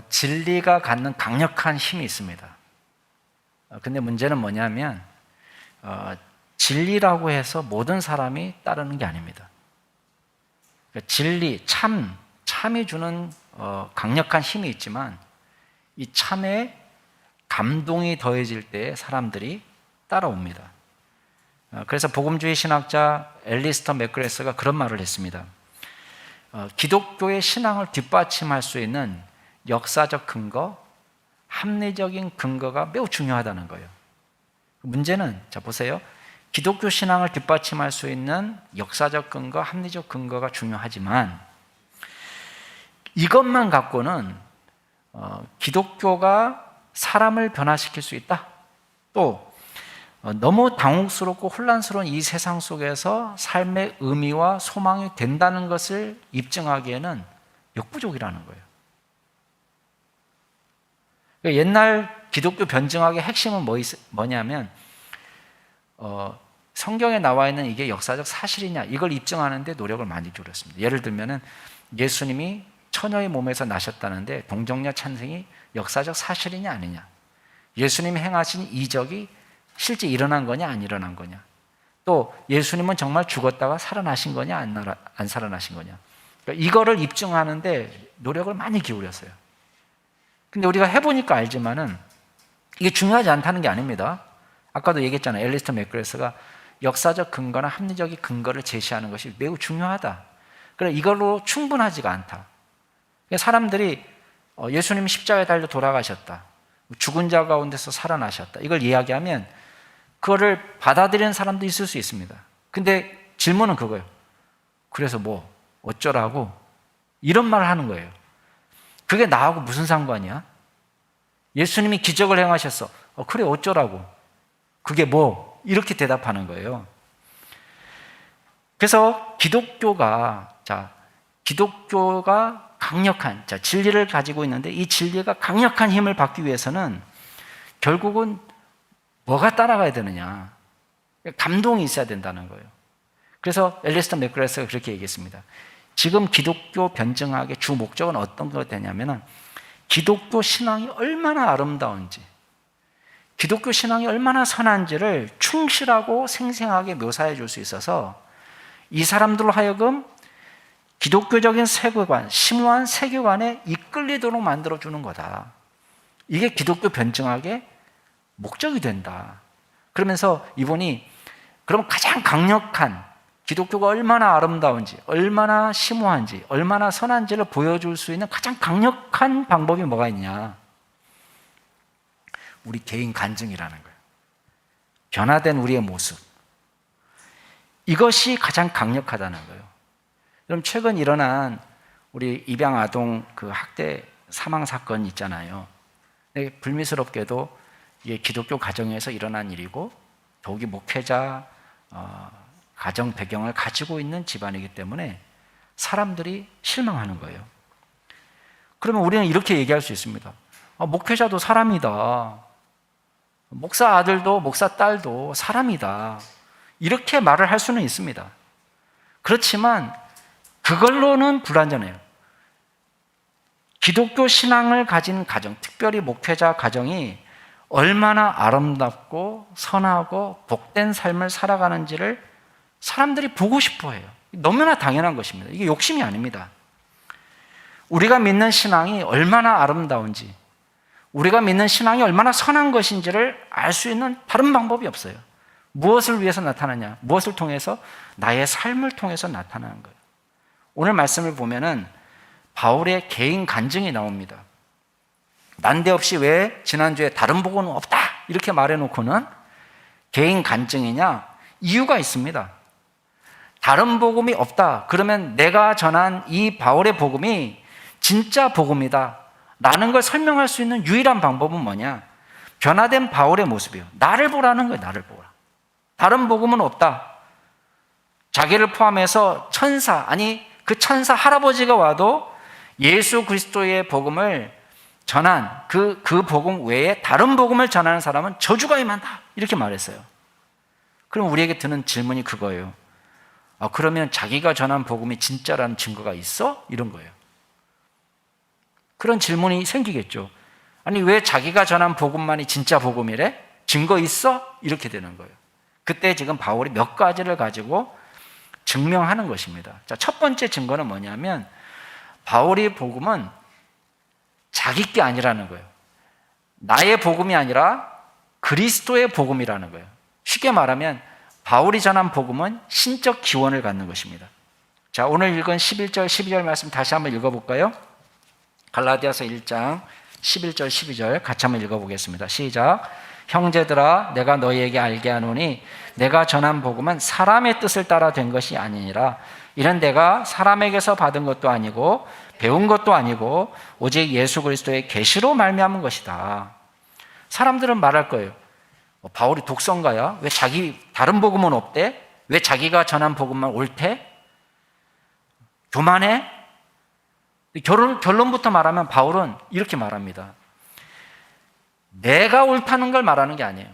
진리가 갖는 강력한 힘이 있습니다. 근데 문제는 뭐냐면 진리라고 해서 모든 사람이 따르는 게 아닙니다. 그러니까 진리, 참이 주는 강력한 힘이 있지만 이 참에 감동이 더해질 때 사람들이 따라옵니다. 그래서 복음주의 신학자 앨리스터 맥그레스가 그런 말을 했습니다. 기독교의 신앙을 뒷받침할 수 있는 역사적 근거, 합리적인 근거가 매우 중요하다는 거예요. 문제는 자 보세요. 기독교 신앙을 뒷받침할 수 있는 역사적 근거, 합리적 근거가 중요하지만 이것만 갖고는 기독교가 사람을 변화시킬 수 있다. 또 너무 당혹스럽고 혼란스러운 이 세상 속에서 삶의 의미와 소망이 된다는 것을 입증하기에는 역부족이라는 거예요. 옛날 기독교 변증학의 핵심은 뭐냐면 성경에 나와 있는 이게 역사적 사실이냐 이걸 입증하는데 노력을 많이 기울였습니다. 예를 들면 예수님이 처녀의 몸에서 나셨다는데 동정녀 찬생이 역사적 사실이냐 아니냐, 예수님이 행하신 이적이 실제 일어난 거냐 안 일어난 거냐, 또 예수님은 정말 죽었다가 살아나신 거냐 안 살아나신 거냐, 그러니까 이거를 입증하는데 노력을 많이 기울였어요. 근데 우리가 해보니까 알지만은 이게 중요하지 않다는 게 아닙니다. 아까도 얘기했잖아요. 앨리스터 맥그레스가 역사적 근거나 합리적인 근거를 제시하는 것이 매우 중요하다. 그래 이걸로 충분하지가 않다. 사람들이 예수님이 십자가에 달려 돌아가셨다, 죽은 자 가운데서 살아나셨다, 이걸 이야기하면 그거를 받아들이는 사람도 있을 수 있습니다. 근데 질문은 그거예요. 그래서 뭐 어쩌라고 이런 말을 하는 거예요. 그게 나하고 무슨 상관이야? 예수님이 기적을 행하셨어. 그래 어쩌라고? 그게 뭐? 이렇게 대답하는 거예요. 그래서 기독교가 강력한 진리를 가지고 있는데 이 진리가 강력한 힘을 받기 위해서는 결국은 뭐가 따라가야 되느냐? 감동이 있어야 된다는 거예요. 그래서 앨리스터 맥그레스가 그렇게 얘기했습니다. 지금 기독교 변증학의 주 목적은 어떤 것 되냐면 기독교 신앙이 얼마나 아름다운지, 기독교 신앙이 얼마나 선한지를 충실하고 생생하게 묘사해 줄 수 있어서 이 사람들로 하여금 기독교적인 세계관, 심오한 세계관에 이끌리도록 만들어주는 거다. 이게 기독교 변증학의 목적이 된다. 그러면서 이분이 그럼 가장 강력한 기독교가 얼마나 아름다운지, 얼마나 심오한지, 얼마나 선한지를 보여줄 수 있는 가장 강력한 방법이 뭐가 있냐? 우리 개인 간증이라는 거예요. 변화된 우리의 모습. 이것이 가장 강력하다는 거예요. 그럼 최근 일어난 우리 입양 아동 그 학대 사망 사건 있잖아요. 불미스럽게도 이게 기독교 가정에서 일어난 일이고 더욱이 목회자 가정 배경을 가지고 있는 집안이기 때문에 사람들이 실망하는 거예요. 그러면 우리는 이렇게 얘기할 수 있습니다. 목회자도 사람이다. 목사 아들도 목사 딸도 사람이다. 이렇게 말을 할 수는 있습니다. 그렇지만 그걸로는 불완전해요. 기독교 신앙을 가진 가정, 특별히 목회자 가정이 얼마나 아름답고 선하고 복된 삶을 살아가는지를 사람들이 보고 싶어 해요. 너무나 당연한 것입니다. 이게 욕심이 아닙니다. 우리가 믿는 신앙이 얼마나 아름다운지, 우리가 믿는 신앙이 얼마나 선한 것인지를 알 수 있는 다른 방법이 없어요. 무엇을 위해서 나타나냐? 무엇을 통해서? 나의 삶을 통해서 나타나는 거예요. 오늘 말씀을 보면은 바울의 개인 간증이 나옵니다. 난데없이 왜 지난주에 다른 복음은 없다 이렇게 말해놓고는 개인 간증이냐? 이유가 있습니다. 다른 복음이 없다 그러면 내가 전한 이 바울의 복음이 진짜 복음이다 라는 걸 설명할 수 있는 유일한 방법은 뭐냐? 변화된 바울의 모습이에요. 나를 보라는 거예요. 나를 보라. 다른 복음은 없다. 자기를 포함해서 천사, 아니 그 천사 할아버지가 와도 예수 그리스도의 복음을 전한 그 복음 외에 다른 복음을 전하는 사람은 저주가 임한다 이렇게 말했어요. 그럼 우리에게 드는 질문이 그거예요. 그러면 자기가 전한 복음이 진짜라는 증거가 있어? 이런 거예요. 그런 질문이 생기겠죠. 아니, 왜 자기가 전한 복음만이 진짜 복음이래? 증거 있어? 이렇게 되는 거예요. 그때 지금 바울이 몇 가지를 가지고 증명하는 것입니다. 자, 첫 번째 증거는 뭐냐면 바울의 복음은 자기 게 아니라는 거예요. 나의 복음이 아니라 그리스도의 복음이라는 거예요. 쉽게 말하면 바울이 전한 복음은 신적 기원을 갖는 것입니다. 자, 오늘 읽은 11절, 12절 말씀 다시 한번 읽어볼까요? 갈라디아서 1장 11절, 12절 같이 한번 읽어보겠습니다. 시작. 형제들아, 내가 너희에게 알게 하노니 내가 전한 복음은 사람의 뜻을 따라 된 것이 아니니라. 이는 내가 사람에게서 받은 것도 아니고 배운 것도 아니고 오직 예수 그리스도의 계시로 말미암은 것이다. 사람들은 말할 거예요. 바울이 독선가야? 왜 자기 다른 복음은 없대? 왜 자기가 전한 복음만 옳대? 교만해? 결론부터 말하면 바울은 이렇게 말합니다. 내가 옳다는 걸 말하는 게 아니에요.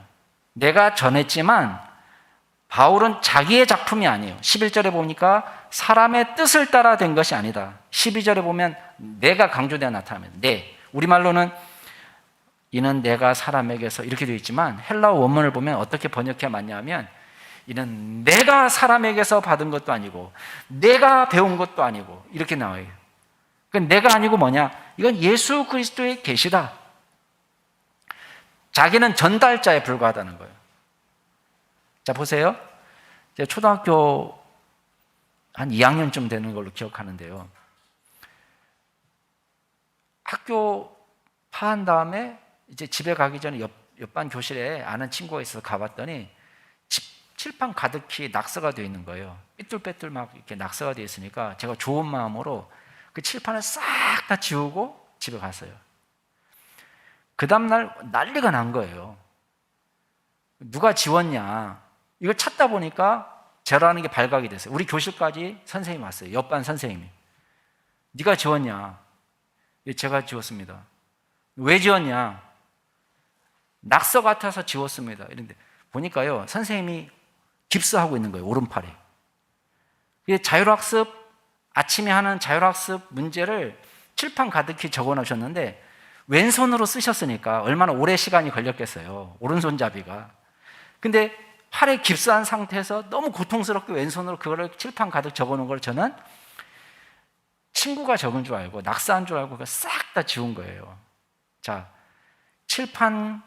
내가 전했지만 바울은 자기의 작품이 아니에요. 11절에 보니까 사람의 뜻을 따라 된 것이 아니다. 12절에 보면 내가 강조되어 나타나면 내. 우리말로는 이는 내가 사람에게서 이렇게 되어 있지만 헬라어 원문을 보면 어떻게 번역해야 맞냐면 이는 내가 사람에게서 받은 것도 아니고 내가 배운 것도 아니고 이렇게 나와요. 그러니까 내가 아니고 뭐냐? 이건 예수 그리스도의 계시다. 자기는 전달자에 불과하다는 거예요. 자, 보세요. 제가 초등학교 한 2학년쯤 되는 걸로 기억하는데요. 학교 파한 다음에 이제 집에 가기 전에 옆반 교실에 아는 친구가 있어서 가봤더니 칠판 가득히 낙서가 되어 있는 거예요. 삐뚤빼뚤 막 이렇게 낙서가 되어 있으니까 제가 좋은 마음으로 그 칠판을 싹 다 지우고 집에 갔어요. 그 다음날 난리가 난 거예요. 누가 지웠냐. 이걸 찾다 보니까 제라는 게 발각이 됐어요. 우리 교실까지 선생님이 왔어요. 옆반 선생님이. 네가 지웠냐. 제가 지웠습니다. 왜 지웠냐. 낙서 같아서 지웠습니다. 이런데 보니까요, 선생님이 깁스하고 있는 거예요. 오른팔에. 자율학습, 아침에 하는 자율학습 문제를 칠판 가득히 적어 놓으셨는데 왼손으로 쓰셨으니까 얼마나 오래 시간이 걸렸겠어요. 오른손잡이가. 근데 팔에 깁스한 상태에서 너무 고통스럽게 왼손으로 그거를 칠판 가득 적어 놓은 걸 저는 친구가 적은 줄 알고 낙서한 줄 알고 싹 다 지운 거예요. 자, 칠판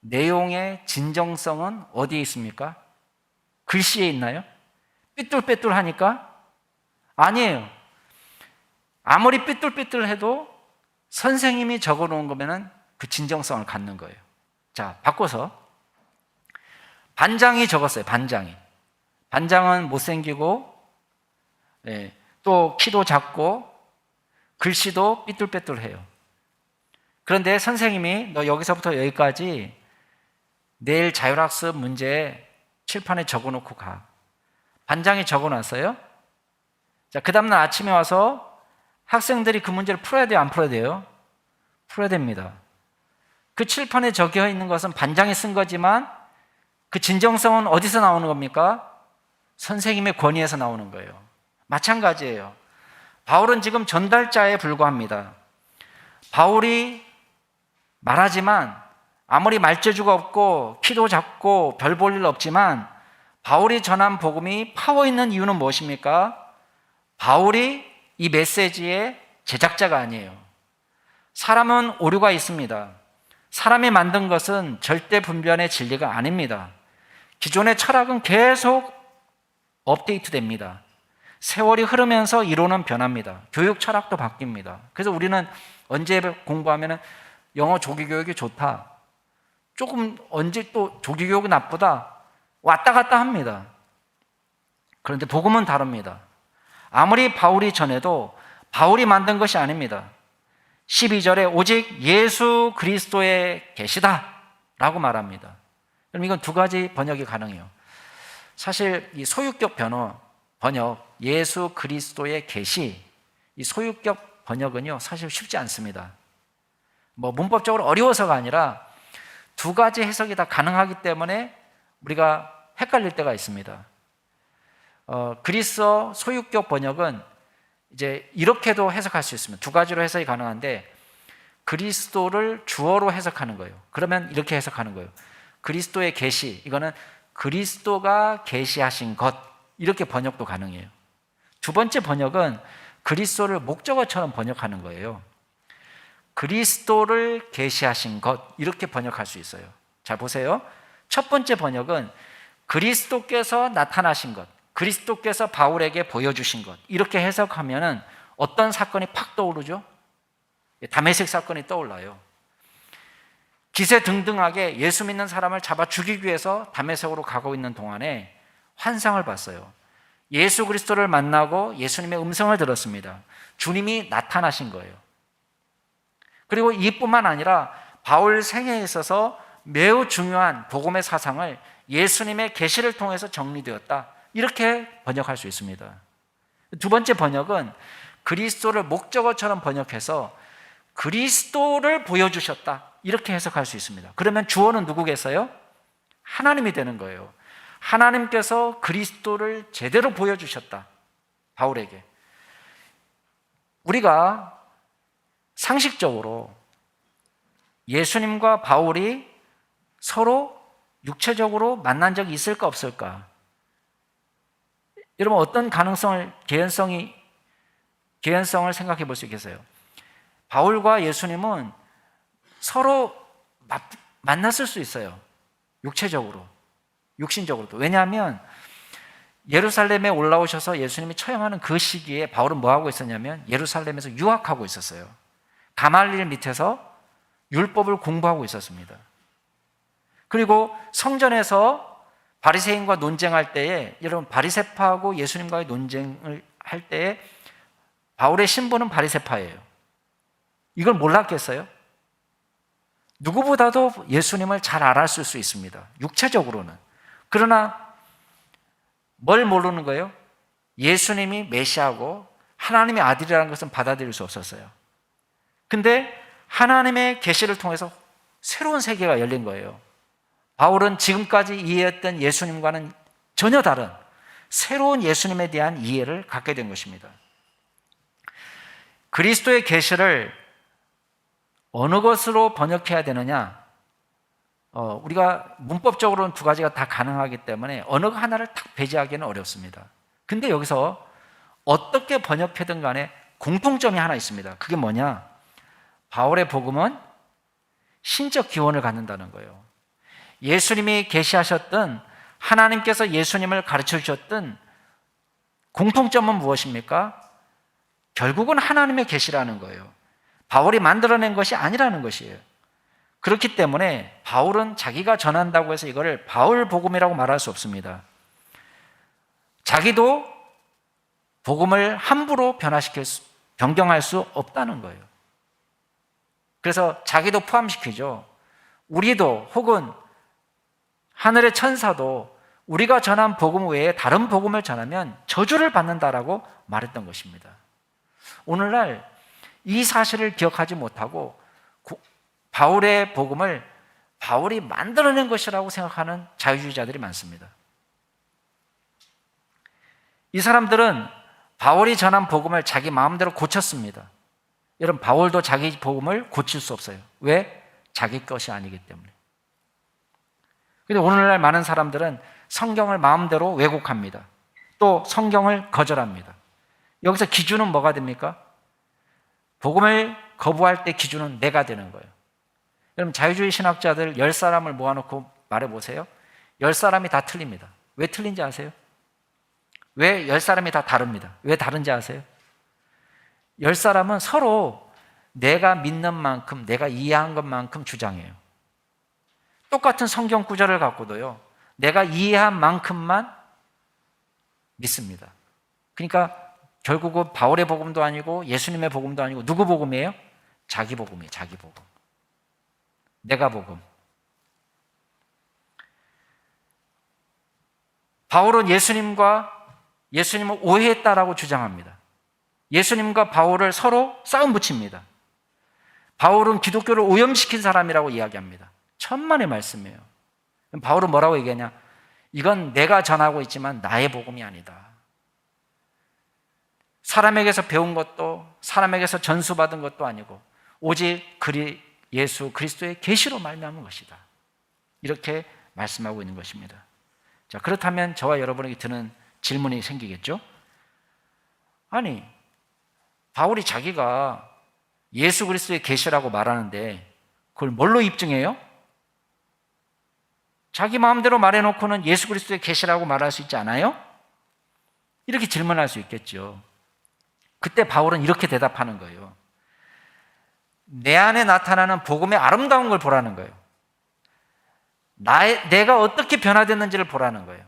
내용의 진정성은 어디에 있습니까? 글씨에 있나요? 삐뚤빼뚤하니까? 아니에요. 아무리 삐뚤빼뚤해도 선생님이 적어놓은 거면은 그 진정성을 갖는 거예요. 자, 바꿔서 반장이 적었어요. 반장은 못생기고, 또 키도 작고 글씨도 삐뚤빼뚤해요. 그런데 선생님이 너 여기서부터 여기까지 내일 자율학습 문제 칠판에 적어놓고 가. 반장이 적어놨어요. 자, 그 다음날 아침에 와서 학생들이 그 문제를 풀어야 돼요? 안 풀어야 돼요? 풀어야 됩니다. 그 칠판에 적혀 있는 것은 반장이 쓴 거지만 그 진정성은 어디서 나오는 겁니까? 선생님의 권위에서 나오는 거예요. 마찬가지예요. 바울은 지금 전달자에 불과합니다. 바울이 말하지만 아무리 말재주가 없고 키도 작고 별 볼 일 없지만 바울이 전한 복음이 파워 있는 이유는 무엇입니까? 바울이 이 메시지의 제작자가 아니에요. 사람은 오류가 있습니다. 사람이 만든 것은 절대 분변의 진리가 아닙니다. 기존의 철학은 계속 업데이트 됩니다. 세월이 흐르면서 이론은 변합니다. 교육 철학도 바뀝니다. 그래서 우리는 언제 공부하면 영어 조기교육이 좋다. 조금 언제 또 조기교육이 나쁘다. 왔다 갔다 합니다. 그런데 복음은 다릅니다. 아무리 바울이 전해도 바울이 만든 것이 아닙니다. 12절에 오직 예수 그리스도의 계시다 라고 말합니다. 그럼 이건 두 가지 번역이 가능해요. 사실 이 소유격 번역 예수 그리스도의 계시, 이 소유격 번역은요 사실 쉽지 않습니다. 뭐 문법적으로 어려워서가 아니라 두 가지 해석이 다 가능하기 때문에 우리가 헷갈릴 때가 있습니다. 그리스어 소유격 번역은 이제 이렇게도 해석할 수 있습니다. 두 가지로 해석이 가능한데 그리스도를 주어로 해석하는 거예요. 그러면 이렇게 해석하는 거예요. 그리스도의 계시, 이거는 그리스도가 계시하신 것, 이렇게 번역도 가능해요. 두 번째 번역은 그리스도를 목적어처럼 번역하는 거예요. 그리스도를 계시하신 것, 이렇게 번역할 수 있어요. 자, 보세요. 첫 번째 번역은 그리스도께서 나타나신 것, 그리스도께서 바울에게 보여주신 것, 이렇게 해석하면은 어떤 사건이 팍 떠오르죠? 다메섹 사건이 떠올라요. 기세등등하게 예수 믿는 사람을 잡아 죽이기 위해서 다메섹으로 가고 있는 동안에 환상을 봤어요. 예수 그리스도를 만나고 예수님의 음성을 들었습니다. 주님이 나타나신 거예요. 그리고 이뿐만 아니라 바울 생애에 있어서 매우 중요한 복음의 사상을 예수님의 계시를 통해서 정리되었다, 이렇게 번역할 수 있습니다. 두 번째 번역은 그리스도를 목적어처럼 번역해서 그리스도를 보여주셨다, 이렇게 해석할 수 있습니다. 그러면 주어는 누구겠어요? 하나님이 되는 거예요. 하나님께서 그리스도를 제대로 보여주셨다, 바울에게. 우리가 상식적으로 예수님과 바울이 서로 육체적으로 만난 적이 있을까 없을까? 여러분, 어떤 가능성을, 개연성을 생각해 볼 수 있겠어요? 바울과 예수님은 서로 만났을 수 있어요. 육체적으로, 육신적으로도. 왜냐하면 예루살렘에 올라오셔서 예수님이 처형하는 그 시기에 바울은 뭐 하고 있었냐면 예루살렘에서 유학하고 있었어요. 가말리엘 밑에서 율법을 공부하고 있었습니다. 그리고 성전에서 바리새인과 논쟁할 때에, 여러분, 바리새파하고 예수님과의 논쟁을 할 때에 바울의 신부는 바리새파예요. 이걸 몰랐겠어요? 누구보다도 예수님을 잘 알았을 수 있습니다, 육체적으로는. 그러나 뭘 모르는 거예요? 예수님이 메시아고 하나님의 아들이라는 것은 받아들일 수 없었어요. 근데 하나님의 계시를 통해서 새로운 세계가 열린 거예요. 바울은 지금까지 이해했던 예수님과는 전혀 다른 새로운 예수님에 대한 이해를 갖게 된 것입니다. 그리스도의 계시를 어느 것으로 번역해야 되느냐? 우리가 문법적으로는 두 가지가 다 가능하기 때문에 어느 하나를 딱 배제하기는 어렵습니다. 근데 여기서 어떻게 번역해든 간에 공통점이 하나 있습니다. 그게 뭐냐? 바울의 복음은 신적 기원을 갖는다는 거예요. 예수님이 계시하셨던, 하나님께서 예수님을 가르쳐 주셨던 공통점은 무엇입니까? 결국은 하나님의 계시라는 거예요. 바울이 만들어낸 것이 아니라는 것이에요. 그렇기 때문에 바울은 자기가 전한다고 해서 이거를 바울 복음이라고 말할 수 없습니다. 자기도 복음을 함부로 변경할 수 없다는 거예요. 그래서 자기도 포함시키죠. 우리도, 혹은 하늘의 천사도 우리가 전한 복음 외에 다른 복음을 전하면 저주를 받는다라고 말했던 것입니다. 오늘날 이 사실을 기억하지 못하고 바울의 복음을 바울이 만들어낸 것이라고 생각하는 자유주의자들이 많습니다. 이 사람들은 바울이 전한 복음을 자기 마음대로 고쳤습니다. 여러분, 바울도 자기 복음을 고칠 수 없어요. 왜? 자기 것이 아니기 때문에. 그런데 오늘날 많은 사람들은 성경을 마음대로 왜곡합니다. 또 성경을 거절합니다. 여기서 기준은 뭐가 됩니까? 복음을 거부할 때 기준은 내가 되는 거예요. 여러분, 자유주의 신학자들 10사람을 모아놓고 말해보세요. 10사람이 다 틀립니다. 왜 틀린지 아세요? 왜 10사람이 다 다릅니다. 왜 다른지 아세요? 10사람은 서로 내가 믿는 만큼, 내가 이해한 것만큼 주장해요. 똑같은 성경 구절을 갖고도요, 내가 이해한 만큼만 믿습니다. 그러니까 결국은 바울의 복음도 아니고 예수님의 복음도 아니고 누구 복음이에요? 자기 복음이에요. 자기 복음. 내가 복음. 바울은 예수님을 오해했다라고 주장합니다. 예수님과 바울을 서로 싸움 붙입니다. 바울은 기독교를 오염시킨 사람이라고 이야기합니다. 천만의 말씀이에요. 바울은 뭐라고 얘기하냐? 이건 내가 전하고 있지만 나의 복음이 아니다. 사람에게서 배운 것도, 사람에게서 전수받은 것도 아니고 오직 예수 그리스도의 계시로 말미암은 것이다. 이렇게 말씀하고 있는 것입니다. 자, 그렇다면 저와 여러분에게 드는 질문이 생기겠죠? 아니, 바울이 자기가 예수 그리스도의 계시라고 말하는데 그걸 뭘로 입증해요? 자기 마음대로 말해놓고는 예수 그리스도의 계시라고 말할 수 있지 않아요? 이렇게 질문할 수 있겠죠. 그때 바울은 이렇게 대답하는 거예요. 내 안에 나타나는 복음의 아름다운 걸 보라는 거예요. 내가 어떻게 변화됐는지를 보라는 거예요.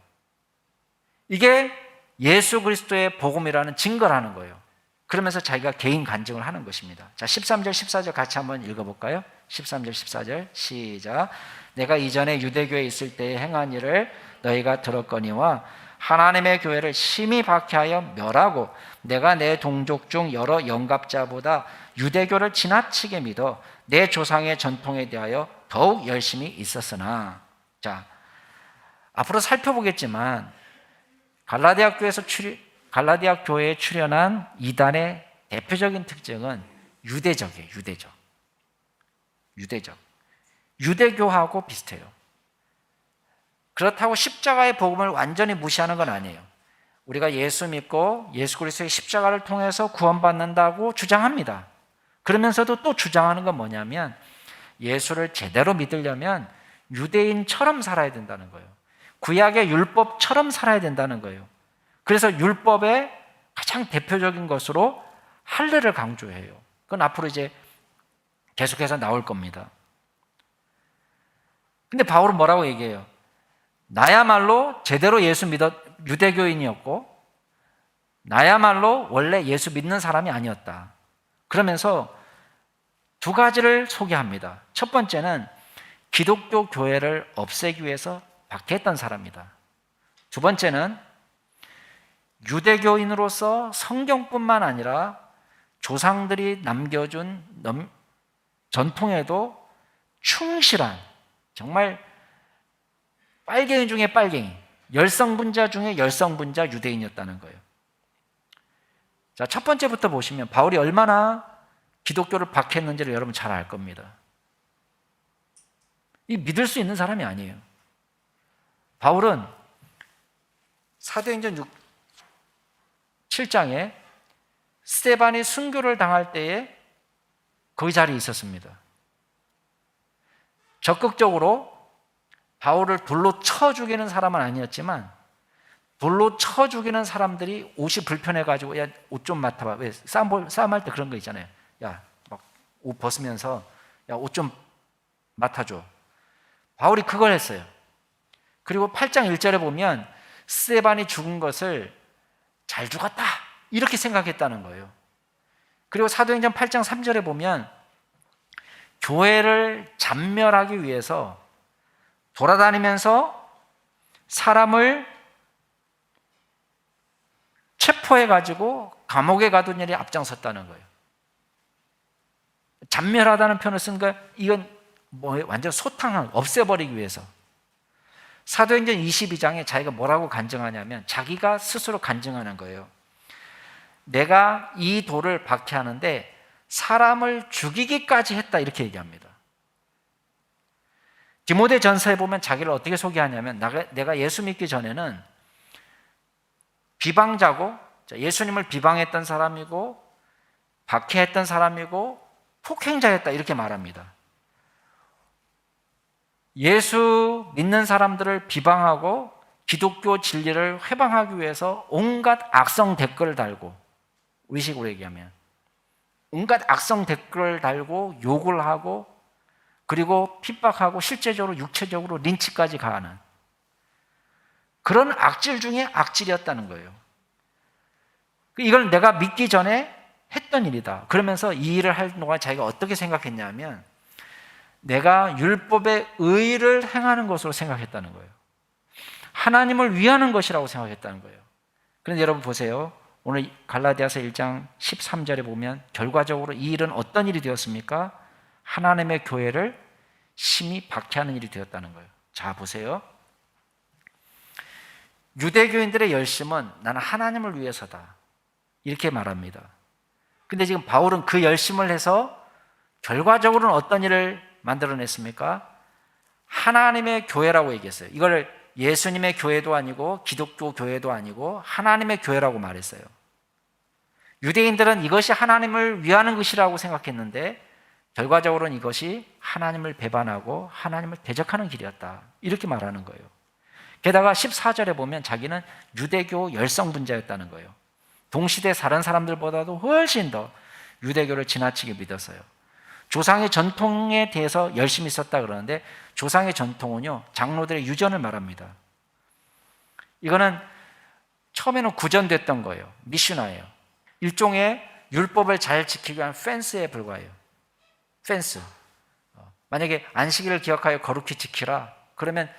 이게 예수 그리스도의 복음이라는 증거라는 거예요. 그러면서 자기가 개인 간증을 하는 것입니다. 자, 13절, 14절 같이 한번 읽어볼까요? 13절, 14절 시작. 내가 이전에 유대교에 있을 때에 행한 일을 너희가 들었거니와 하나님의 교회를 심히 박해하여 멸하고 내가 내 동족 중 여러 영갑자보다 유대교를 지나치게 믿어 내 조상의 전통에 대하여 더욱 열심히 있었으나, 자, 앞으로 살펴보겠지만 갈라디아 교회에 출현한 이단의 대표적인 특징은 유대적이에요. 유대교하고 비슷해요. 그렇다고 십자가의 복음을 완전히 무시하는 건 아니에요. 우리가 예수 믿고 예수 그리스도의 십자가를 통해서 구원받는다고 주장합니다. 그러면서도 또 주장하는 건 뭐냐면 예수를 제대로 믿으려면 유대인처럼 살아야 된다는 거예요. 구약의 율법처럼 살아야 된다는 거예요. 그래서 율법의 가장 대표적인 것으로 할례를 강조해요. 그건 앞으로 이제 계속해서 나올 겁니다. 근데 바울은 뭐라고 얘기해요? 나야말로 제대로 유대교인이었고 나야말로 원래 예수 믿는 사람이 아니었다. 그러면서 두 가지를 소개합니다. 첫 번째는 기독교 교회를 없애기 위해서 박해했던 사람이다. 두 번째는 유대교인으로서 성경뿐만 아니라 조상들이 남겨준 전통에도 충실한, 정말 빨갱이 중에 빨갱이, 열성분자 중에 열성분자 유대인이었다는 거예요. 자, 첫 번째부터 보시면 바울이 얼마나 기독교를 박해했는지를 여러분 잘 알 겁니다. 이 믿을 수 있는 사람이 아니에요. 바울은 사도행전 7장에 스데반이 순교를 당할 때에 거기 자리에 있었습니다. 적극적으로 바울을 돌로 쳐 죽이는 사람은 아니었지만 돌로 쳐 죽이는 사람들이 옷이 불편해가지고 야, 옷 좀 맡아봐. 왜 싸움할 때 그런 거 있잖아요. 야, 막 옷 벗으면서 야, 옷 좀 맡아줘. 바울이 그걸 했어요. 그리고 8장 1절에 보면 스데반이 죽은 것을 잘 죽었다 이렇게 생각했다는 거예요. 그리고 사도행전 8장 3절에 보면 교회를 잔멸하기 위해서 돌아다니면서 사람을 체포해가지고 감옥에 가둔 일이 앞장섰다는 거예요. 잔멸하다는 표현을 쓴 거, 이건 완전 소탕한, 없애버리기 위해서. 사도행전 22장에 자기가 뭐라고 간증하냐면 자기가 스스로 간증하는 거예요. 내가 이 돌을 박해하는데 사람을 죽이기까지 했다 이렇게 얘기합니다. 디모데 전서에 보면 자기를 어떻게 소개하냐면 내가 예수 믿기 전에는 비방자고 예수님을 비방했던 사람이고 박해했던 사람이고 폭행자였다 이렇게 말합니다. 예수 믿는 사람들을 비방하고 기독교 진리를 회방하기 위해서 온갖 악성 댓글을 달고, 우리식으로 얘기하면 온갖 악성 댓글을 달고 욕을 하고 그리고 핍박하고 실제적으로 육체적으로 린치까지 가하는 그런 악질 중에 악질이었다는 거예요. 이걸 내가 믿기 전에 했던 일이다. 그러면서 이 일을 할 동안 자기가 어떻게 생각했냐면 내가 율법의 의를 행하는 것으로 생각했다는 거예요. 하나님을 위하는 것이라고 생각했다는 거예요. 그런데 여러분 보세요. 오늘 갈라디아서 1장 13절에 보면 결과적으로 이 일은 어떤 일이 되었습니까? 하나님의 교회를 심히 박해하는 일이 되었다는 거예요. 자, 보세요. 유대교인들의 열심은 나는 하나님을 위해서다 이렇게 말합니다. 근데 지금 바울은 그 열심을 해서 결과적으로는 어떤 일을 만들어냈습니까? 하나님의 교회라고 얘기했어요. 이걸 예수님의 교회도 아니고 기독교 교회도 아니고 하나님의 교회라고 말했어요. 유대인들은 이것이 하나님을 위하는 것이라고 생각했는데 결과적으로는 이것이 하나님을 배반하고 하나님을 대적하는 길이었다. 이렇게 말하는 거예요. 게다가 14절에 보면 자기는 유대교 열성분자였다는 거예요. 동시대 다른 사람들보다도 훨씬 더 유대교를 지나치게 믿었어요. 조상의 전통에 대해서 열심히 썼다 그러는데 조상의 전통은요, 장로들의 유전을 말합니다. 이거는 처음에는 구전됐던 거예요. 미슈나예요. 일종의 율법을 잘 지키기 위한 펜스에 불과해요. 펜스. 만약에 안식일을 기억하여 거룩히 지키라. 그러면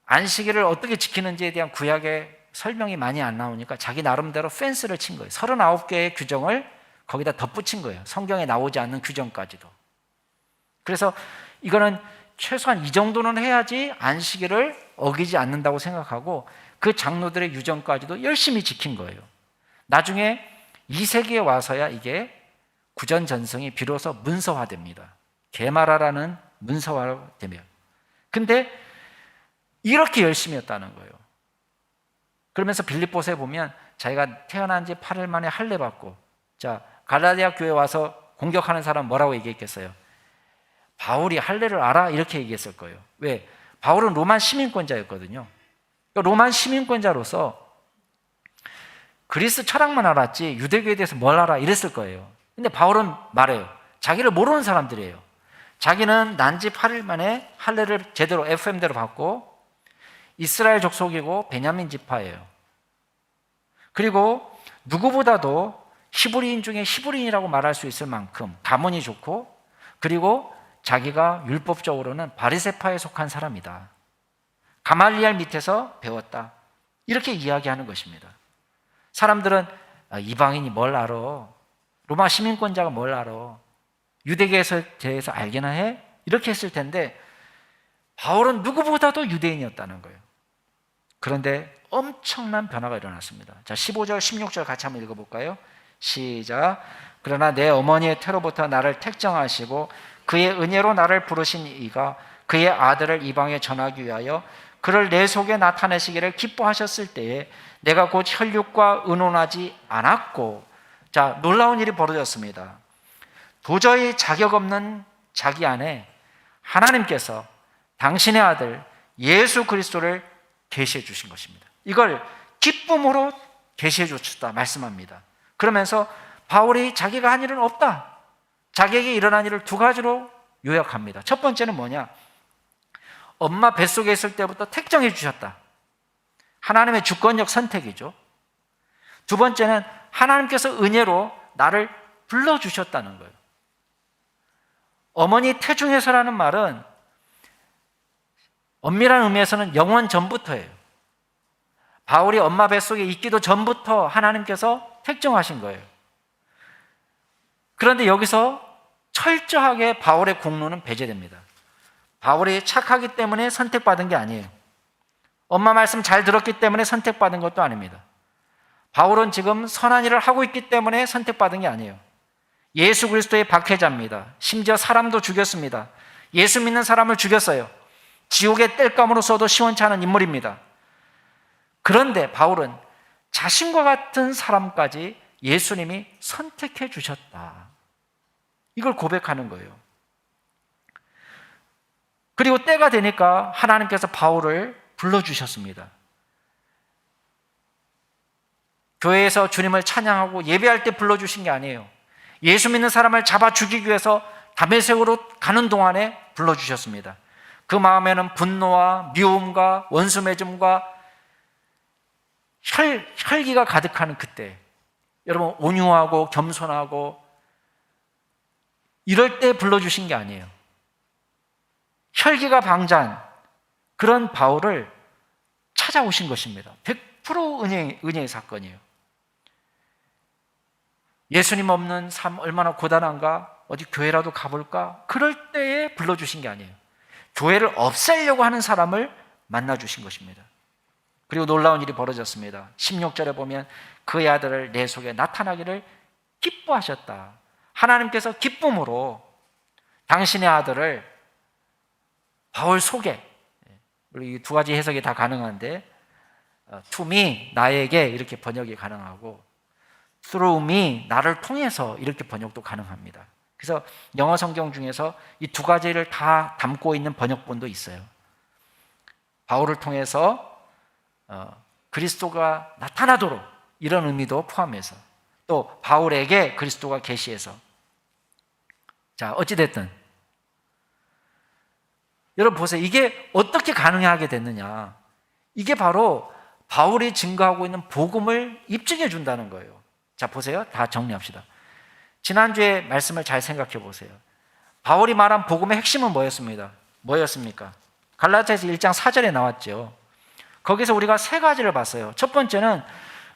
안식일을 어떻게 지키는지에 대한 구약의 설명이 많이 안 나오니까 자기 나름대로 펜스를 친 거예요. 39개의 규정을 거기다 덧붙인 거예요. 성경에 나오지 않는 규정까지도. 그래서 이거는 최소한 이 정도는 해야지 안식일을 어기지 않는다고 생각하고 그 장로들의 유전까지도 열심히 지킨 거예요. 나중에 2세기에 와서야 이게 구전전승이 비로소 문서화됩니다. 게마라라는 문서화되며. 근데 이렇게 열심히 했다는 거예요. 그러면서 빌립보서에 보면 자기가 태어난 지 8일 만에 할례 받고, 자, 갈라디아 교회에 와서 공격하는 사람 뭐라고 얘기했겠어요? 바울이 할례를 알아? 이렇게 얘기했을 거예요. 왜? 바울은 로만 시민권자였거든요. 로만 시민권자로서 그리스 철학만 알았지 유대교에 대해서 뭘 알아? 이랬을 거예요. 근데 바울은 말해요. 자기를 모르는 사람들이에요. 자기는 난지 8일 만에 할례를 제대로 FM대로 받고 이스라엘 족속이고 베냐민 지파예요. 그리고 누구보다도 히브리인 중에 히브리인이라고 말할 수 있을 만큼 가문이 좋고, 그리고 자기가 율법적으로는 바리새파에 속한 사람이다. 가말리엘 밑에서 배웠다. 이렇게 이야기하는 것입니다. 사람들은 이방인이 뭘 알아? 로마 시민권자가 뭘 알아? 유대교에 대해서 알기나 해? 이렇게 했을 텐데 바울은 누구보다도 유대인이었다는 거예요. 그런데 엄청난 변화가 일어났습니다. 자, 15절, 16절 같이 한번 읽어볼까요? 시작. 그러나 내 어머니의 태로부터 나를 택정하시고 그의 은혜로 나를 부르신 이가 그의 아들을 이방에 전하기 위하여 그를 내 속에 나타내시기를 기뻐하셨을 때에 내가 곧 혈육과 의논하지 않았고, 자, 놀라운 일이 벌어졌습니다. 도저히 자격 없는 자기 안에 하나님께서 당신의 아들 예수 그리스도를 계시해 주신 것입니다. 이걸 기쁨으로 계시해 주셨다 말씀합니다. 그러면서 바울이 자기가 한 일은 없다, 자기에게 일어난 일을 두 가지로 요약합니다. 첫 번째는 뭐냐? 엄마 뱃속에 있을 때부터 택정해 주셨다. 하나님의 주권적 선택이죠. 두 번째는 하나님께서 은혜로 나를 불러주셨다는 거예요. 어머니 태중에서라는 말은 엄밀한 의미에서는 영원 전부터예요. 바울이 엄마 뱃속에 있기도 전부터 하나님께서 택정하신 거예요. 그런데 여기서 철저하게 바울의 공로는 배제됩니다. 바울이 착하기 때문에 선택받은 게 아니에요. 엄마 말씀 잘 들었기 때문에 선택받은 것도 아닙니다. 바울은 지금 선한 일을 하고 있기 때문에 선택받은 게 아니에요. 예수 그리스도의 박해자입니다. 심지어 사람도 죽였습니다. 예수 믿는 사람을 죽였어요. 지옥의 땔감으로서도 시원치 않은 인물입니다. 그런데 바울은 자신과 같은 사람까지 예수님이 선택해 주셨다. 이걸 고백하는 거예요. 그리고 때가 되니까 하나님께서 바울을 불러주셨습니다. 교회에서 주님을 찬양하고 예배할 때 불러주신 게 아니에요. 예수 믿는 사람을 잡아 죽이기 위해서 다메섹으로 가는 동안에 불러주셨습니다. 그 마음에는 분노와 미움과 원수 맺음과 혈기가 가득하는 그때, 여러분 온유하고 겸손하고 이럴 때 불러주신 게 아니에요. 혈기가 방자한 그런 바울을 찾아오신 것입니다. 100% 은혜의 사건이에요. 예수님 없는 삶 얼마나 고단한가? 어디 교회라도 가볼까? 그럴 때에 불러주신 게 아니에요. 교회를 없애려고 하는 사람을 만나주신 것입니다. 그리고 놀라운 일이 벌어졌습니다. 16절에 보면 그의 아들을 내 속에 나타나기를 기뻐하셨다. 하나님께서 기쁨으로 당신의 아들을 바울 속에, 이 두 가지 해석이 다 가능한데 to me, 나에게 이렇게 번역이 가능하고 through me, 나를 통해서 이렇게 번역도 가능합니다. 그래서 영어 성경 중에서 이 두 가지를 다 담고 있는 번역본도 있어요. 바울을 통해서 그리스도가 나타나도록 이런 의미도 포함해서, 또 바울에게 그리스도가 계시해서. 자, 어찌됐든 여러분 보세요. 이게 어떻게 가능하게 됐느냐. 이게 바로 바울이 증거하고 있는 복음을 입증해 준다는 거예요. 자, 보세요. 다 정리합시다. 지난주에 말씀을 잘 생각해 보세요. 바울이 말한 복음의 핵심은 뭐였습니까? 갈라디아서 1장 4절에 나왔죠. 거기서 우리가 세 가지를 봤어요. 첫 번째는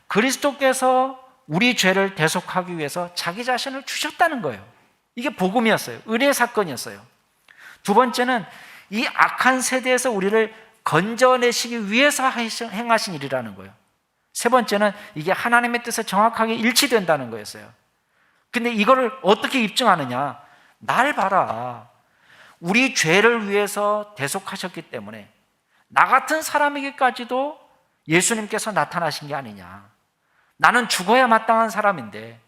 그리스도께서 우리 죄를 대속하기 위해서 자기 자신을 주셨다는 거예요. 이게 복음이었어요. 은혜의 사건이었어요. 두 번째는 이 악한 세대에서 우리를 건져내시기 위해서 행하신 일이라는 거예요. 세 번째는 이게 하나님의 뜻에 정확하게 일치된다는 거였어요. 근데 이거를 어떻게 입증하느냐? 날 봐라. 우리 죄를 위해서 대속하셨기 때문에 나 같은 사람에게까지도 예수님께서 나타나신 게 아니냐. 나는 죽어야 마땅한 사람인데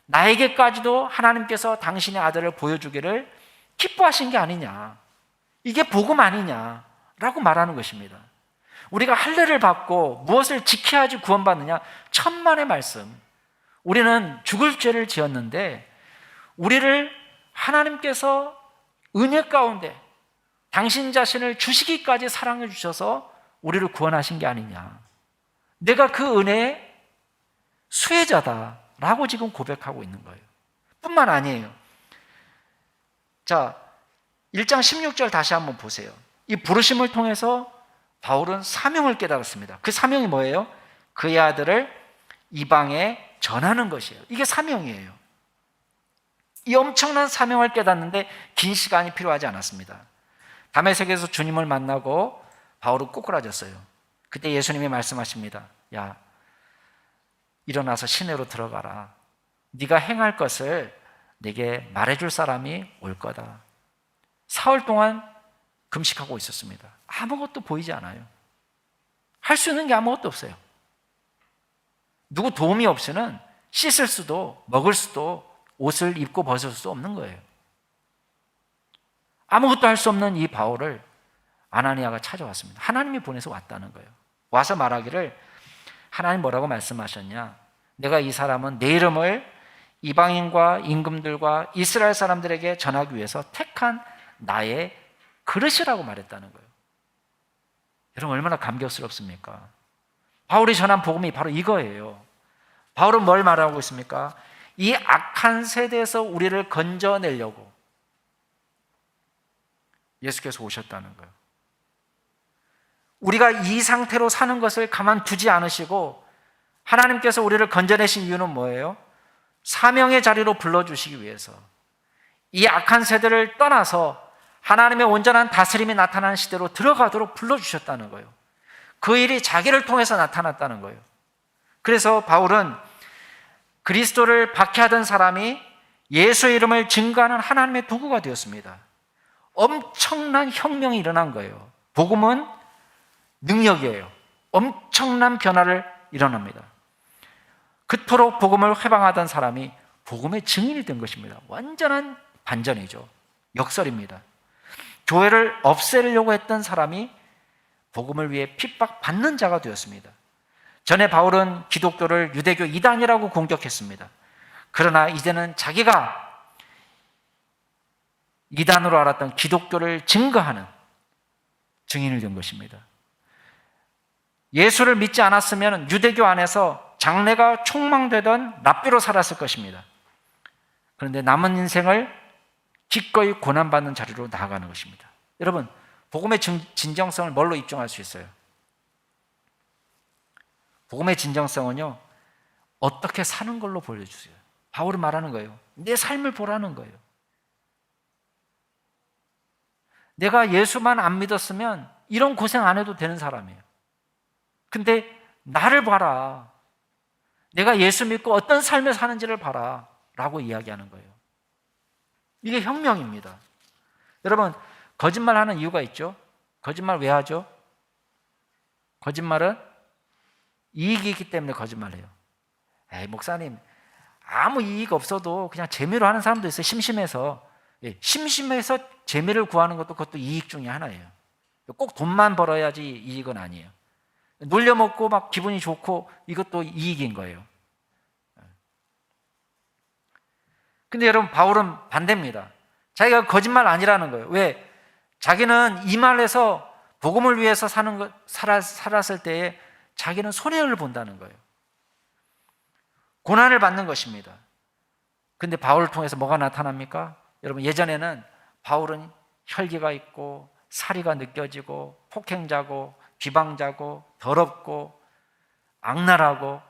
나에게까지도 하나님께서 당신의 아들을 보여주기를 기뻐하신 게 아니냐. 이게 복음 아니냐라고 말하는 것입니다. 우리가 할례를 받고 무엇을 지켜야지 구원받느냐? 천만의 말씀. 우리는 죽을 죄를 지었는데 우리를 하나님께서 은혜 가운데 당신 자신을 주시기까지 사랑해 주셔서 우리를 구원하신 게 아니냐. 내가 그 은혜의 수혜자다라고 지금 고백하고 있는 거예요. 뿐만 아니에요. 자, 1장 16절 다시 한번 보세요. 이 부르심을 통해서 바울은 사명을 깨달았습니다. 그 사명이 뭐예요? 그의 아들을 이방에 전하는 것이에요. 이게 사명이에요. 이 엄청난 사명을 깨닫는데 긴 시간이 필요하지 않았습니다. 다메섹에서 주님을 만나고 바울은 꼬꾸라졌어요. 그때 예수님이 말씀하십니다. 야, 일어나서 시내로 들어가라. 네가 행할 것을 네게 말해줄 사람이 올 거다. 사흘 동안 금식하고 있었습니다. 아무것도 보이지 않아요. 할 수 있는 게 아무것도 없어요. 누구 도움이 없이는 씻을 수도 먹을 수도 옷을 입고 벗을 수도 없는 거예요. 아무것도 할 수 없는 이 바울을 아나니아가 찾아왔습니다. 하나님이 보내서 왔다는 거예요. 와서 말하기를, 하나님 뭐라고 말씀하셨냐? 내가 이 사람은 내 이름을 이방인과 임금들과 이스라엘 사람들에게 전하기 위해서 택한 나의 그릇이라고 말했다는 거예요. 여러분 얼마나 감격스럽습니까? 바울이 전한 복음이 바로 이거예요. 바울은 뭘 말하고 있습니까? 이 악한 세대에서 우리를 건져내려고 예수께서 오셨다는 거예요. 우리가 이 상태로 사는 것을 가만두지 않으시고 하나님께서 우리를 건져내신 이유는 뭐예요? 사명의 자리로 불러주시기 위해서 이 악한 세대를 떠나서 하나님의 온전한 다스림이 나타나는 시대로 들어가도록 불러주셨다는 거예요. 그 일이 자기를 통해서 나타났다는 거예요. 그래서 바울은 그리스도를 박해하던 사람이 예수의 이름을 증거하는 하나님의 도구가 되었습니다. 엄청난 혁명이 일어난 거예요. 복음은 능력이에요. 엄청난 변화를 일어납니다. 그토록 복음을 회방하던 사람이 복음의 증인이 된 것입니다. 완전한 반전이죠. 역설입니다. 교회를 없애려고 했던 사람이 복음을 위해 핍박받는 자가 되었습니다. 전에 바울은 기독교를 유대교 이단이라고 공격했습니다. 그러나 이제는 자기가 이단으로 알았던 기독교를 증거하는 증인이 된 것입니다. 예수를 믿지 않았으면 유대교 안에서 장래가 촉망되던 랍비로 살았을 것입니다. 그런데 남은 인생을 기꺼이 고난받는 자리로 나아가는 것입니다. 여러분, 복음의 진정성을 뭘로 입증할 수 있어요? 복음의 진정성은요, 어떻게 사는 걸로 보여주세요. 바울은 말하는 거예요. 내 삶을 보라는 거예요. 내가 예수만 안 믿었으면 이런 고생 안 해도 되는 사람이에요. 근데 나를 봐라. 내가 예수 믿고 어떤 삶을 사는지를 봐라. 라고 이야기하는 거예요. 이게 혁명입니다. 여러분, 거짓말하는 이유가 있죠. 거짓말 왜 하죠? 거짓말은 이익이 있기 때문에 거짓말해요. 에이, 목사님, 아무 이익 없어도 그냥 재미로 하는 사람도 있어요. 심심해서. 심심해서 재미를 구하는 것도 그것도 이익 중에 하나예요. 꼭 돈만 벌어야지 이익은 아니에요. 놀려먹고 막 기분이 좋고 이것도 이익인 거예요. 근데 여러분, 바울은 반대입니다. 자기가 거짓말 아니라는 거예요. 왜? 자기는 이 말에서 복음을 위해서 살았을 때에 자기는 손해를 본다는 거예요. 고난을 받는 것입니다. 근데 바울을 통해서 뭐가 나타납니까? 여러분, 예전에는 바울은 혈기가 있고 사리가 느껴지고 폭행자고 비방자고 더럽고 악랄하고,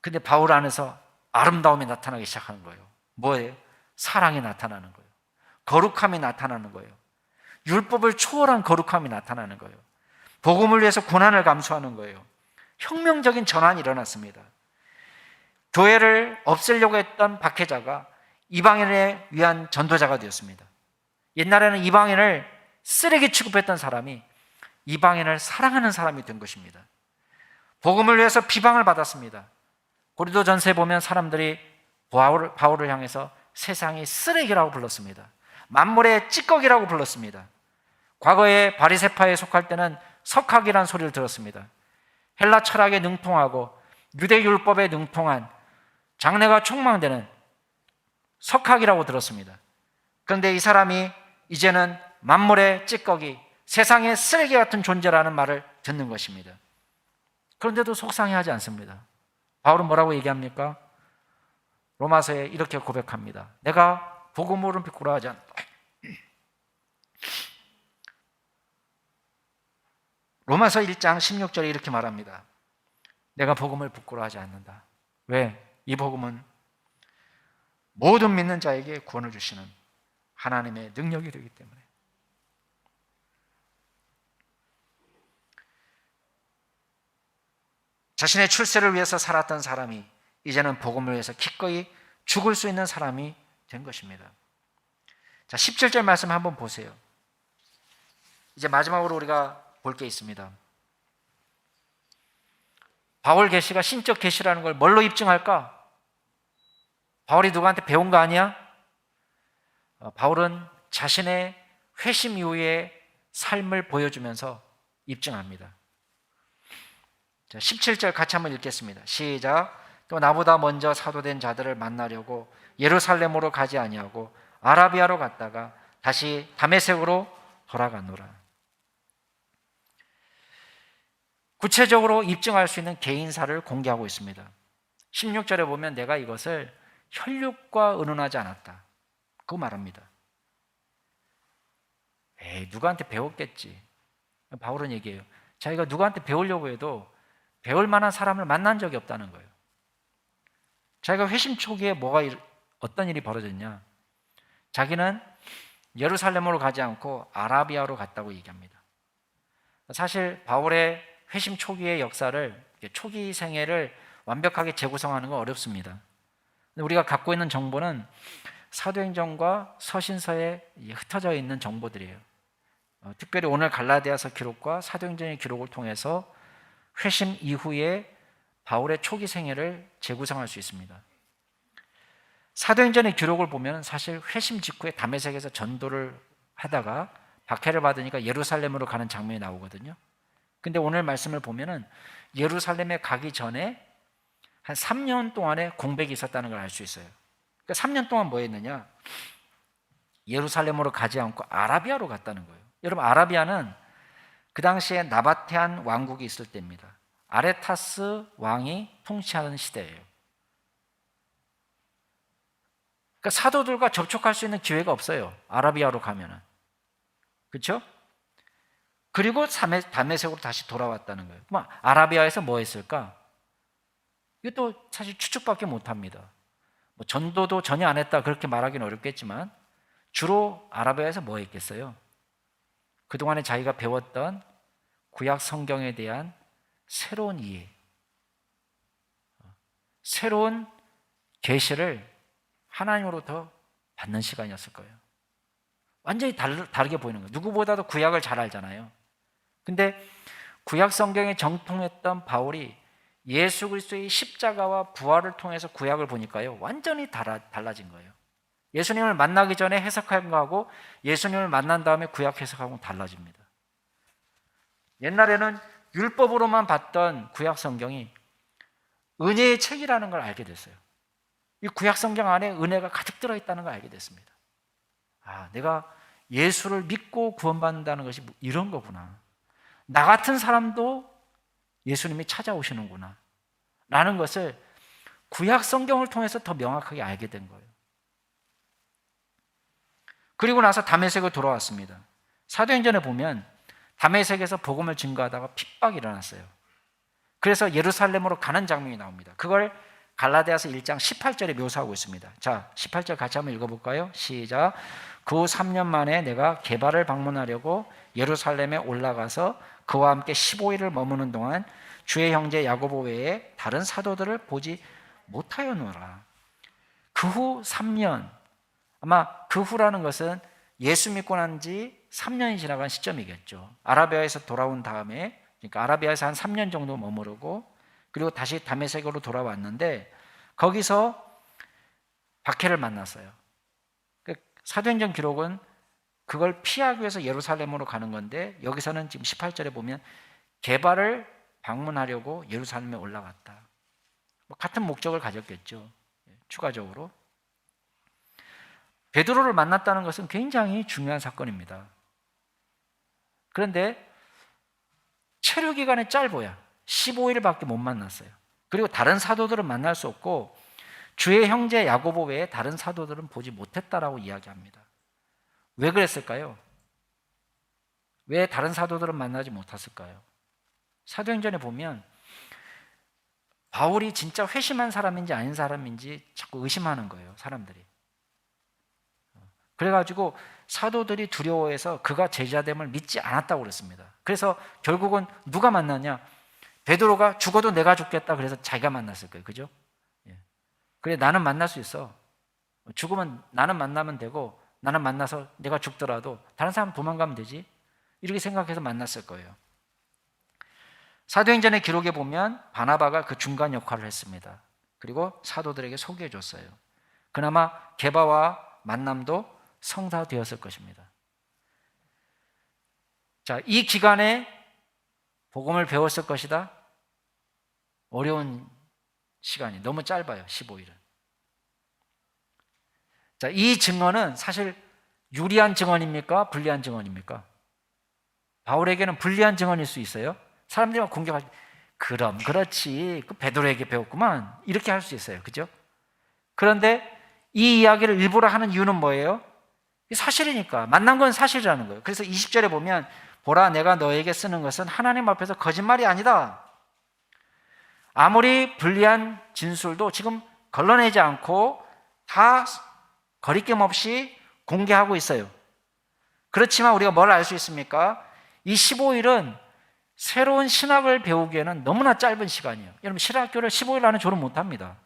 근데 바울 안에서 아름다움이 나타나기 시작하는 거예요. 뭐예요? 사랑이 나타나는 거예요. 거룩함이 나타나는 거예요. 율법을 초월한 거룩함이 나타나는 거예요. 복음을 위해서 고난을 감수하는 거예요. 혁명적인 전환이 일어났습니다. 교회를 없애려고 했던 박해자가 이방인을 위한 전도자가 되었습니다. 옛날에는 이방인을 쓰레기 취급했던 사람이 이방인을 사랑하는 사람이 된 것입니다. 복음을 위해서 비방을 받았습니다. 고린도전서에 보면 사람들이 바울을 향해서 세상이 쓰레기라고 불렀습니다. 만물의 찌꺼기라고 불렀습니다. 과거에 바리새파에 속할 때는 석학이라는 소리를 들었습니다. 헬라 철학에 능통하고 유대 율법에 능통한 장래가 촉망되는 석학이라고 들었습니다. 그런데 이 사람이 이제는 만물의 찌꺼기, 세상의 쓰레기 같은 존재라는 말을 듣는 것입니다. 그런데도 속상해하지 않습니다. 바울은 뭐라고 얘기합니까? 로마서에 이렇게 고백합니다. 내가 복음으로 부끄러워하지 않다. 로마서 1장 16절에 이렇게 말합니다. 내가 복음을 부끄러워하지 않는다. 왜? 이 복음은 모든 믿는 자에게 구원을 주시는 하나님의 능력이 되기 때문에. 자신의 출세를 위해서 살았던 사람이 이제는 복음을 위해서 기꺼이 죽을 수 있는 사람이 된 것입니다. 자, 17절 말씀 한번 보세요. 이제 마지막으로 우리가 볼 게 있습니다. 바울 계시가 신적 계시라는 걸 뭘로 입증할까? 바울이 누구한테 배운 거 아니야? 바울은 자신의 회심 이후의 삶을 보여주면서 입증합니다. 자, 17절 같이 한번 읽겠습니다. 시작. 또 나보다 먼저 사도된 자들을 만나려고 예루살렘으로 가지 아니하고 아라비아로 갔다가 다시 다메섹으로 돌아가노라. 구체적으로 입증할 수 있는 개인사를 공개하고 있습니다. 16절에 보면 내가 이것을 혈육과 의논하지 않았다. 그거 말합니다. 누구한테 배웠겠지. 바울은 얘기해요. 자기가 누구한테 배우려고 해도 배울 만한 사람을 만난 적이 없다는 거예요. 자기가 회심 초기에 어떤 일이 벌어졌냐? 자기는 예루살렘으로 가지 않고 아라비아로 갔다고 얘기합니다. 사실 바울의 회심 초기의 역사를, 초기 생애를 완벽하게 재구성하는 건 어렵습니다. 우리가 갖고 있는 정보는 사도행전과 서신서에 흩어져 있는 정보들이에요. 특별히 오늘 갈라디아서 기록과 사도행전의 기록을 통해서 회심 이후에 바울의 초기 생애를 재구성할 수 있습니다. 사도행전의 기록을 보면 사실 회심 직후에 다메섹에서 전도를 하다가 박해를 받으니까 예루살렘으로 가는 장면이 나오거든요. 근데 오늘 말씀을 보면은 예루살렘에 가기 전에 한 3년 동안의 공백이 있었다는 걸 알 수 있어요. 그러니까 3년 동안 뭐 했느냐? 예루살렘으로 가지 않고 아라비아로 갔다는 거예요. 여러분, 아라비아는 그 당시에 나바테안 왕국이 있을 때입니다. 아레타스 왕이 통치하는 시대예요. 그러니까 사도들과 접촉할 수 있는 기회가 없어요. 아라비아로 가면은. 그렇죠? 그리고 다메섹으로 다시 돌아왔다는 거예요. 아라비아에서 뭐 했을까? 이것도 사실 추측밖에 못합니다. 전도도 전혀 안 했다 그렇게 말하기는 어렵겠지만 주로 아라비아에서 뭐 했겠어요? 그동안에 자기가 배웠던 구약 성경에 대한 새로운 이해, 새로운 계시를 하나님으로부터 받는 시간이었을 거예요. 완전히 다르게 보이는 거예요. 누구보다도 구약을 잘 알잖아요. 근데 구약 성경에 정통했던 바울이 예수 그리스도의 십자가와 부활을 통해서 구약을 보니까요, 완전히 달라진 거예요. 예수님을 만나기 전에 해석한 거하고 예수님을 만난 다음에 구약 해석하고 달라집니다. 옛날에는 율법으로만 봤던 구약 성경이 은혜의 책이라는 걸 알게 됐어요. 이 구약 성경 안에 은혜가 가득 들어있다는 걸 알게 됐습니다. 아, 내가 예수를 믿고 구원받는다는 것이 이런 거구나. 나 같은 사람도 예수님이 찾아오시는구나 라는 것을 구약 성경을 통해서 더 명확하게 알게 된 거예요. 그리고 나서 다메섹으로 돌아왔습니다. 사도행전에 보면 다메섹에서 복음을 증거하다가 핍박이 일어났어요. 그래서 예루살렘으로 가는 장면이 나옵니다. 그걸 갈라디아서 1장 18절에 묘사하고 있습니다. 자, 18절 같이 한번 읽어볼까요? 시작. 그 후 3년 만에 내가 게바를 방문하려고 예루살렘에 올라가서 그와 함께 15일을 머무는 동안 주의 형제 야고보 외에 다른 사도들을 보지 못하였노라. 그 후 3년, 아마 그 후라는 것은 예수 믿고 난 지 3년이 지나간 시점이겠죠. 아라비아에서 돌아온 다음에, 그러니까 아라비아에서 한 3년 정도 머무르고 그리고 다시 다메섹으로 돌아왔는데 거기서 박해를 만났어요. 사도행전 기록은 그걸 피하기 위해서 예루살렘으로 가는 건데 여기서는 지금 18절에 보면 게바를 방문하려고 예루살렘에 올라갔다. 같은 목적을 가졌겠죠. 추가적으로. 베드로를 만났다는 것은 굉장히 중요한 사건입니다. 그런데 체류 기간이 짧아요. 15일밖에 못 만났어요. 그리고 다른 사도들은 만날 수 없고 주의 형제 야고보 외에 다른 사도들은 보지 못했다라고 이야기합니다. 왜 그랬을까요? 왜 다른 사도들은 만나지 못했을까요? 사도행전에 보면 바울이 진짜 회심한 사람인지 아닌 사람인지 자꾸 의심하는 거예요, 사람들이. 그래가지고 사도들이 두려워해서 그가 제자됨을 믿지 않았다고 그랬습니다. 그래서 결국은 누가 만났냐? 베드로가 죽어도 내가 죽겠다 그래서 자기가 만났을 거예요. 그죠? 그래, 나는 만날 수 있어. 죽으면 나는 만나면 되고 나는 만나서 내가 죽더라도 다른 사람 도망가면 되지. 이렇게 생각해서 만났을 거예요. 사도행전의 기록에 보면 바나바가 그 중간 역할을 했습니다. 그리고 사도들에게 소개해 줬어요. 그나마 게바와 만남도 성사되었을 것입니다. 자, 이 기간에 복음을 배웠을 것이다. 어려운 시간이 너무 짧아요. 15일은. 자, 이 증언은 사실 유리한 증언입니까? 불리한 증언입니까? 바울에게는 불리한 증언일 수 있어요. 사람들이 막 공격하지. 그럼 그렇지. 그 베드로에게 배웠구만. 이렇게 할 수 있어요. 그죠? 그런데 이 이야기를 일부러 하는 이유는 뭐예요? 사실이니까. 만난 건 사실이라는 거예요. 그래서 20절에 보면 보라, 내가 너에게 쓰는 것은 하나님 앞에서 거짓말이 아니다. 아무리 불리한 진술도 지금 걸러내지 않고 다 거리낌 없이 공개하고 있어요. 그렇지만 우리가 뭘 알 수 있습니까? 이 15일은 새로운 신학을 배우기에는 너무나 짧은 시간이에요. 여러분, 신학교를 15일 안에 졸업 못합니다.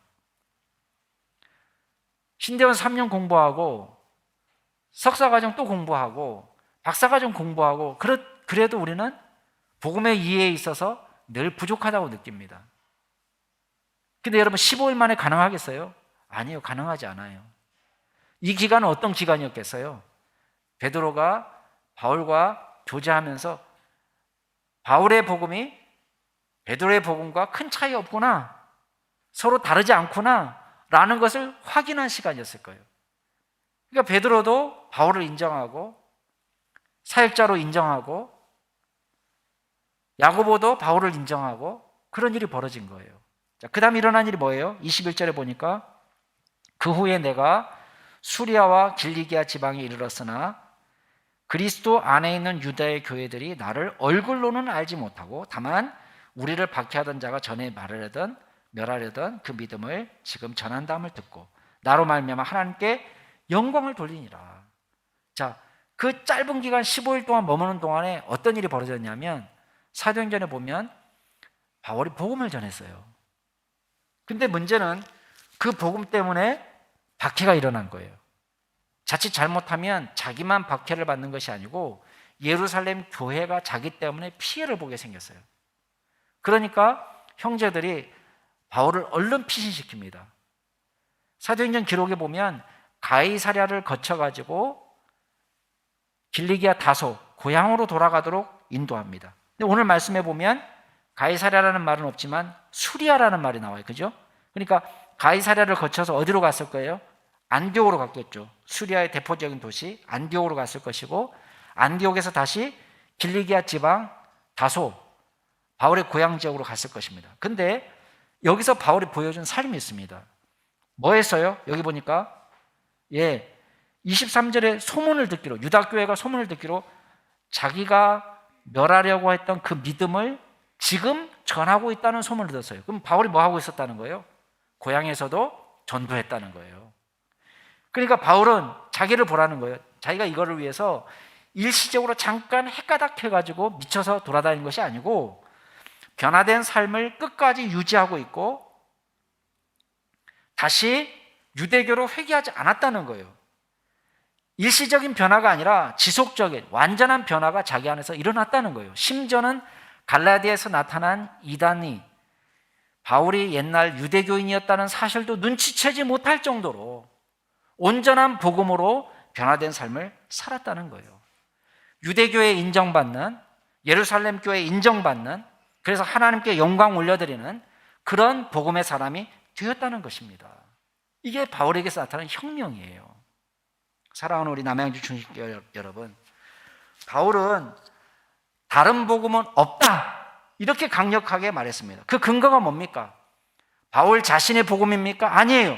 신대원 3년 공부하고 석사과정 또 공부하고 박사과정 공부하고 그래도 우리는 복음의 이해에 있어서 늘 부족하다고 느낍니다. 근데 여러분 15일 만에 가능하겠어요? 아니요, 가능하지 않아요. 이 기간은 어떤 기간이었겠어요? 베드로가 바울과 교제하면서 바울의 복음이 베드로의 복음과 큰 차이 없구나, 서로 다르지 않구나 라는 것을 확인한 시간이었을 거예요. 그러니까 베드로도 바울을 인정하고 사역자로 인정하고 야고보도 바울을 인정하고 그런 일이 벌어진 거예요. 자, 그 다음 일어난 일이 뭐예요? 21절에 보니까 그 후에 내가 수리아와 길리기아 지방에 이르렀으나 그리스도 안에 있는 유다의 교회들이 나를 얼굴로는 알지 못하고 다만 우리를 박해하던 자가 전에 말하려던 멸하려던 그 믿음을 지금 전한다함을 듣고 나로 말미암아 하나님께 영광을 돌리니라. 자, 그 짧은 기간 15일 동안 머무는 동안에 어떤 일이 벌어졌냐면 사도행전에 보면 바울이 복음을 전했어요. 근데 문제는 그 복음 때문에 박해가 일어난 거예요. 자칫 잘못하면 자기만 박해를 받는 것이 아니고 예루살렘 교회가 자기 때문에 피해를 보게 생겼어요. 그러니까 형제들이 바울을 얼른 피신시킵니다. 사도행전 기록에 보면 가이사랴를 거쳐가지고 길리기아 다소 고향으로 돌아가도록 인도합니다. 근데 오늘 말씀해 보면 가이사랴라는 말은 없지만 수리아라는 말이 나와요. 그죠? 그러니까 가이사랴를 거쳐서 어디로 갔을 거예요? 안디옥으로 갔겠죠. 수리아의 대표적인 도시 안디옥으로 갔을 것이고, 안디옥에서 다시 길리기아 지방 다소, 바울의 고향 지역으로 갔을 것입니다. 근데 여기서 바울이 보여준 삶이 있습니다. 뭐 했어요? 여기 보니까 23절에 소문을 듣기로, 유다교회가 소문을 듣기로 자기가 멸하려고 했던 그 믿음을 지금 전하고 있다는 소문을 들었어요. 그럼 바울이 뭐 하고 있었다는 거예요? 고향에서도 전도했다는 거예요. 그러니까 바울은 자기를 보라는 거예요. 자기가 이거를 위해서 일시적으로 잠깐 헷가닥해가지고 미쳐서 돌아다니는 것이 아니고 변화된 삶을 끝까지 유지하고 있고 다시 유대교로 회귀하지 않았다는 거예요. 일시적인 변화가 아니라 지속적인 완전한 변화가 자기 안에서 일어났다는 거예요. 심지어는 갈라디아에서 나타난 이단이 바울이 옛날 유대교인이었다는 사실도 눈치채지 못할 정도로 온전한 복음으로 변화된 삶을 살았다는 거예요. 유대교에 인정받는, 예루살렘 교회에 인정받는, 그래서 하나님께 영광 올려드리는 그런 복음의 사람이 되었다는 것입니다. 이게 바울에게서 나타나는 혁명이에요. 사랑하는 우리 남양주 중식교 여러분, 바울은 다른 복음은 없다 이렇게 강력하게 말했습니다. 그 근거가 뭡니까? 바울 자신의 복음입니까? 아니에요.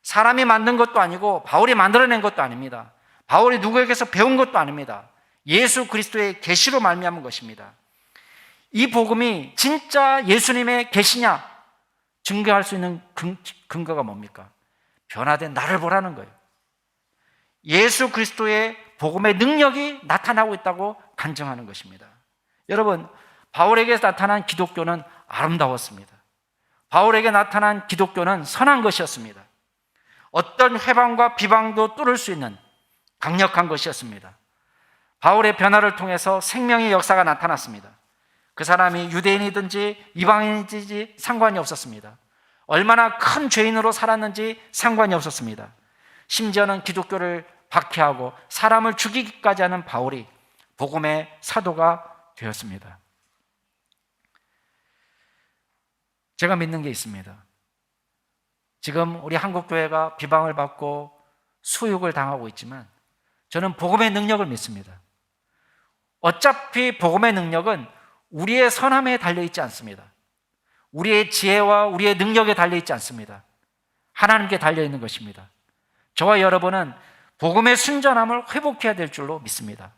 사람이 만든 것도 아니고 바울이 만들어낸 것도 아닙니다. 바울이 누구에게서 배운 것도 아닙니다. 예수 그리스도의 계시로 말미암은 것입니다. 이 복음이 진짜 예수님의 계시냐 증거할 수 있는 근거가 뭡니까? 변화된 나를 보라는 거예요. 예수 그리스도의 복음의 능력이 나타나고 있다고 간증하는 것입니다. 여러분, 바울에게서 나타난 기독교는 아름다웠습니다. 바울에게 나타난 기독교는 선한 것이었습니다. 어떤 회방과 비방도 뚫을 수 있는 강력한 것이었습니다. 바울의 변화를 통해서 생명의 역사가 나타났습니다. 그 사람이 유대인이든지 이방인이든지 상관이 없었습니다. 얼마나 큰 죄인으로 살았는지 상관이 없었습니다. 심지어는 기독교를 박해하고 사람을 죽이기까지 하는 바울이 복음의 사도가 되었습니다. 제가 믿는 게 있습니다. 지금 우리 한국교회가 비방을 받고 수육을 당하고 있지만 저는 복음의 능력을 믿습니다. 어차피 복음의 능력은 우리의 선함에 달려있지 않습니다. 우리의 지혜와 우리의 능력에 달려있지 않습니다. 하나님께 달려있는 것입니다. 저와 여러분은 복음의 순전함을 회복해야 될 줄로 믿습니다.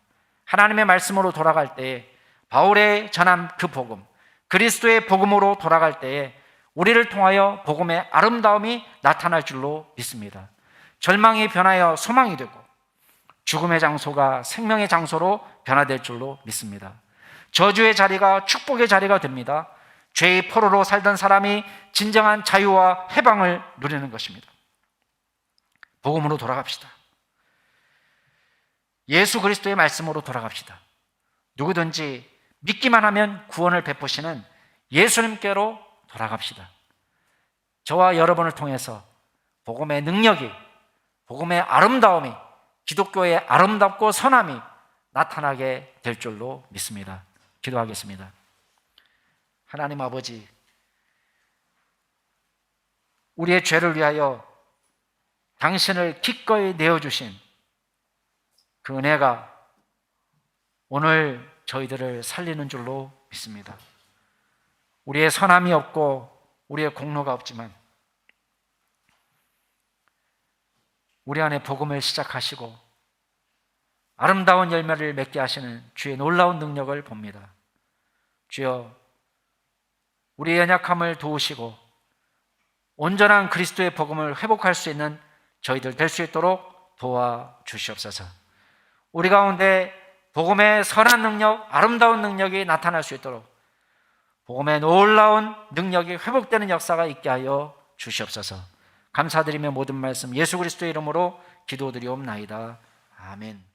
하나님의 말씀으로 돌아갈 때에 바울의 전한 그 복음, 그리스도의 복음으로 돌아갈 때에 우리를 통하여 복음의 아름다움이 나타날 줄로 믿습니다. 절망이 변하여 소망이 되고 죽음의 장소가 생명의 장소로 변화될 줄로 믿습니다. 저주의 자리가 축복의 자리가 됩니다. 죄의 포로로 살던 사람이 진정한 자유와 해방을 누리는 것입니다. 복음으로 돌아갑시다. 예수 그리스도의 말씀으로 돌아갑시다. 누구든지 믿기만 하면 구원을 베푸시는 예수님께로 돌아갑시다. 저와 여러분을 통해서 복음의 능력이, 복음의 아름다움이, 기독교의 아름답고 선함이 나타나게 될 줄로 믿습니다. 기도하겠습니다. 하나님 아버지, 우리의 죄를 위하여 당신을 기꺼이 내어주신 그 은혜가 오늘 저희들을 살리는 줄로 믿습니다. 우리의 선함이 없고 우리의 공로가 없지만 우리 안에 복음을 시작하시고 아름다운 열매를 맺게 하시는 주의 놀라운 능력을 봅니다. 주여, 우리의 연약함을 도우시고 온전한 그리스도의 복음을 회복할 수 있는 저희들 될 수 있도록 도와주시옵소서. 우리 가운데 복음의 선한 능력, 아름다운 능력이 나타날 수 있도록 복음의 놀라운 능력이 회복되는 역사가 있게 하여 주시옵소서. 감사드리며 모든 말씀 예수 그리스도의 이름으로 기도드리옵나이다. 아멘.